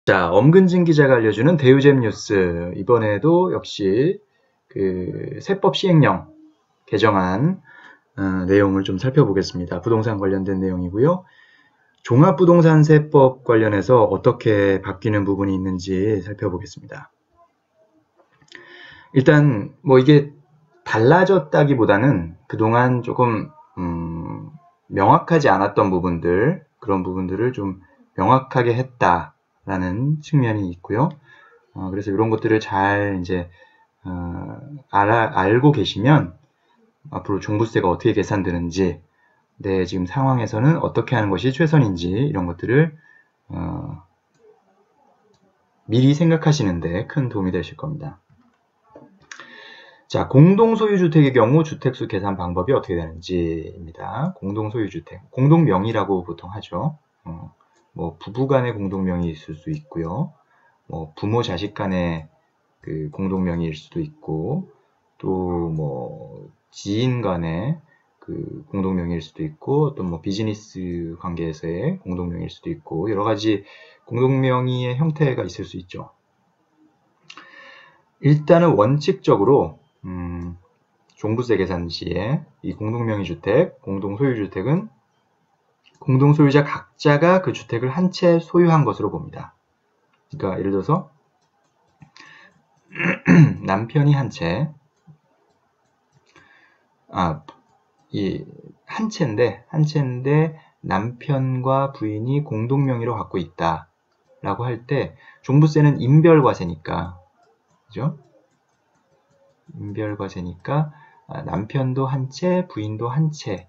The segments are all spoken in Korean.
자, 엄근진 기자가 알려주는 대유잼 뉴스. 이번에도 역시 그 세법 시행령 개정안 내용을 좀 살펴보겠습니다. 부동산 관련된 내용이고요. 종합부동산세법 관련해서 어떻게 바뀌는 부분이 있는지 살펴보겠습니다. 일단 뭐 이게 달라졌다기보다는 그동안 조금 명확하지 않았던 부분들, 그런 부분들을 좀 명확하게 했다라는 측면이 있고요. 그래서 이런 것들을 잘 이제 알고 계시면 앞으로 종부세가 어떻게 계산되는지, 내 지금 상황에서는 어떻게 하는 것이 최선인지 이런 것들을 미리 생각하시는데 큰 도움이 되실 겁니다. 자, 공동소유주택의 경우 주택수 계산 방법이 어떻게 되는지입니다. 공동소유주택, 공동명의라고 보통 하죠. 뭐 부부간의 공동명의 있을 수 있고요. 뭐 부모 자식 간의 그 공동명의일 수도 있고, 또 뭐 지인 간의 그 공동명의일 수도 있고, 또 뭐 비즈니스 관계에서의 공동명의일 수도 있고, 여러 가지 공동명의의 형태가 있을 수 있죠. 일단은 원칙적으로 종부세 계산 시에 이 공동명의 주택, 공동소유주택은 공동소유자 각자가 그 주택을 한 채 소유한 것으로 봅니다. 그러니까 예를 들어서 남편이 한 채, 한 채인데 남편과 부인이 공동명의로 갖고 있다라고 할 때 종부세는 인별과세니까, 그죠? 인별과세니까 남편도 한 채, 부인도 한 채,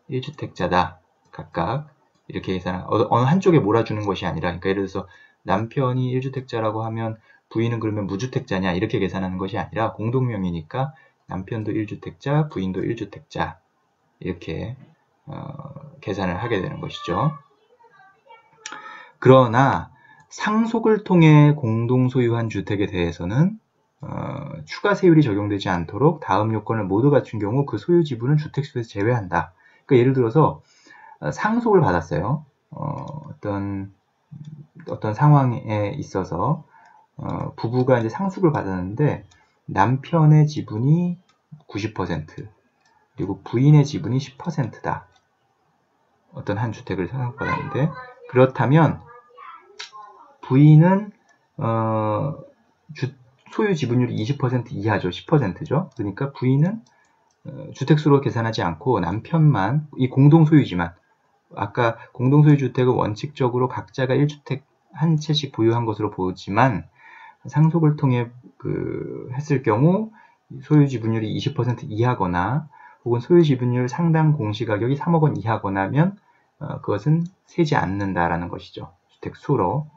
1주택자다 각각 이렇게 계산, 어느 한쪽에 몰아주는 것이 아니라, 그러니까 예를 들어서 남편이 1주택자라고 하면 부인은 그러면 무주택자냐 이렇게 계산하는 것이 아니라 공동명의니까 남편도 1주택자, 부인도 1주택자 이렇게 계산을 하게 되는 것이죠. 그러나 상속을 통해 공동소유한 주택에 대해서는 추가 세율이 적용되지 않도록 다음 요건을 모두 갖춘 경우 그 소유 지분은 주택수에서 제외한다. 그러니까 예를 들어서 상속을 받았어요. 어떤 상황에 있어서 부부가 이제 상속을 받았는데 남편의 지분이 90% 그리고 부인의 지분이 10%다. 어떤 한 주택을 상속받았는데, 그렇다면 부인은 소유 지분율이 20% 이하죠. 10%죠. 그러니까 부인은 주택수로 계산하지 않고 남편만, 이 공동소유지만, 아까 공동소유 주택은 원칙적으로 각자가 1주택 한 채씩 보유한 것으로 보지만 상속을 통해 했을 경우 소유 지분율이 20% 이하거나 혹은 소유 지분율 상당 공시가격이 3억 원 이하거나 하면 그것은 세지 않는다라는 것이죠. 주택수로.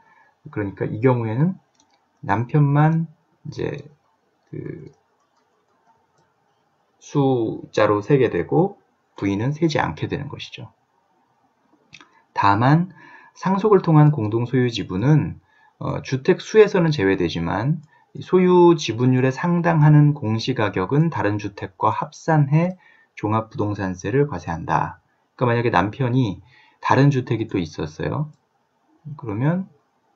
그러니까 이 경우에는 남편만 이제 수자로 세게 되고 부인은 세지 않게 되는 것이죠. 다만 상속을 통한 공동소유 지분은 주택수에서는 제외되지만 소유 지분율에 상당하는 공시가격은 다른 주택과 합산해 종합부동산세를 과세한다. 그러니까 만약에 남편이 다른 주택이 또 있었어요. 그러면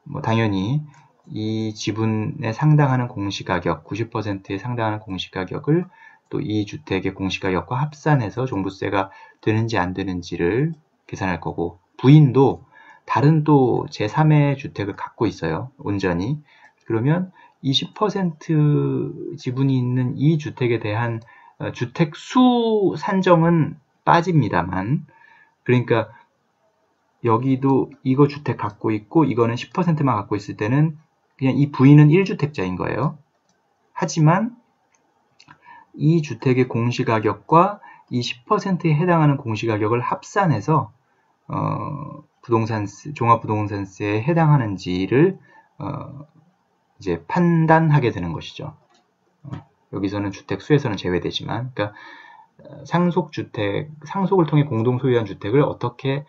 뭐 당연히 이 지분에 상당하는 공시가격, 90%에 상당하는 공시가격을 또 이 주택의 공시가격과 합산해서 종부세가 되는지 안 되는지를 계산할 거고, 부인도 다른 또 제3의 주택을 갖고 있어요. 온전히. 그러면 이 10% 지분이 있는 이 주택에 대한 주택 수 산정은 빠집니다만, 그러니까 여기도 이거 주택 갖고 있고 이거는 10%만 갖고 있을 때는 그냥 이 부인은 1주택자인 거예요. 하지만 이 주택의 공시가격과 이 10%에 해당하는 공시가격을 합산해서 종합부동산세에 해당하는지를 이제 판단하게 되는 것이죠. 여기서는 주택수에서는 제외되지만, 그러니까 상속을 통해 공동소유한 주택을 어떻게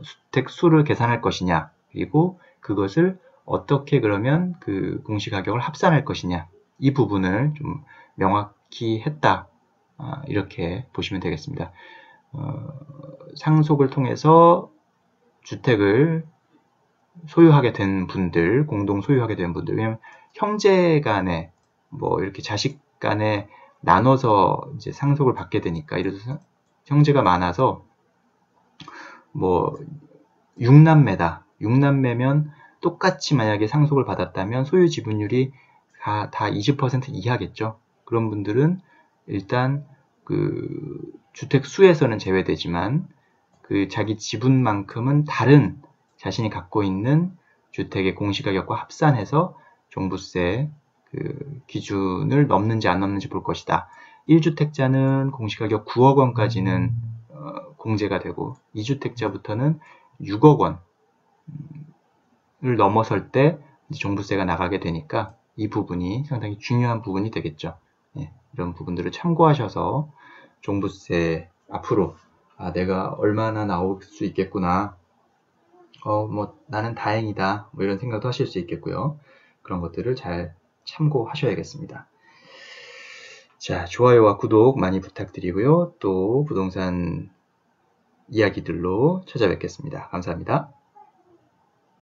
주택수를 계산할 것이냐, 그리고 그것을 어떻게 그러면 그 공시가격을 합산할 것이냐, 이 부분을 좀 명확히 했다, 이렇게 보시면 소유하게 된 분들, 공동 소유하게 된 분들, 왜냐면 형제 간에 뭐 이렇게 자식 간에 나눠서 이제 상속을 받게 되니까, 이래서 형제가 많아서 뭐 6남매다. 6남매면 똑같이 만약에 상속을 받았다면 소유 지분율이 다 20% 이하겠죠. 그런 분들은 일단 그 주택 수에서는 제외되지만 그 자기 지분만큼은 다른 자신이 갖고 있는 주택의 공시가격과 합산해서 종부세 그 기준을 넘는지 안 넘는지 볼 것이다. 1주택자는 공시가격 9억 원까지는 공제가 되고 2주택자부터는 6억 원을 넘어설 때 종부세가 나가게 되니까 이 부분이 상당히 중요한 부분이 되겠죠. 예, 이런 부분들을 참고하셔서 종부세 앞으로 내가 얼마나 나올 수 있겠구나, 뭐 나는 다행이다, 뭐 이런 생각도 하실 수 있겠고요. 그런 것들을 잘 참고하셔야겠습니다. 자, 좋아요와 구독 많이 부탁드리고요. 또 부동산 이야기들로 찾아뵙겠습니다. 감사합니다.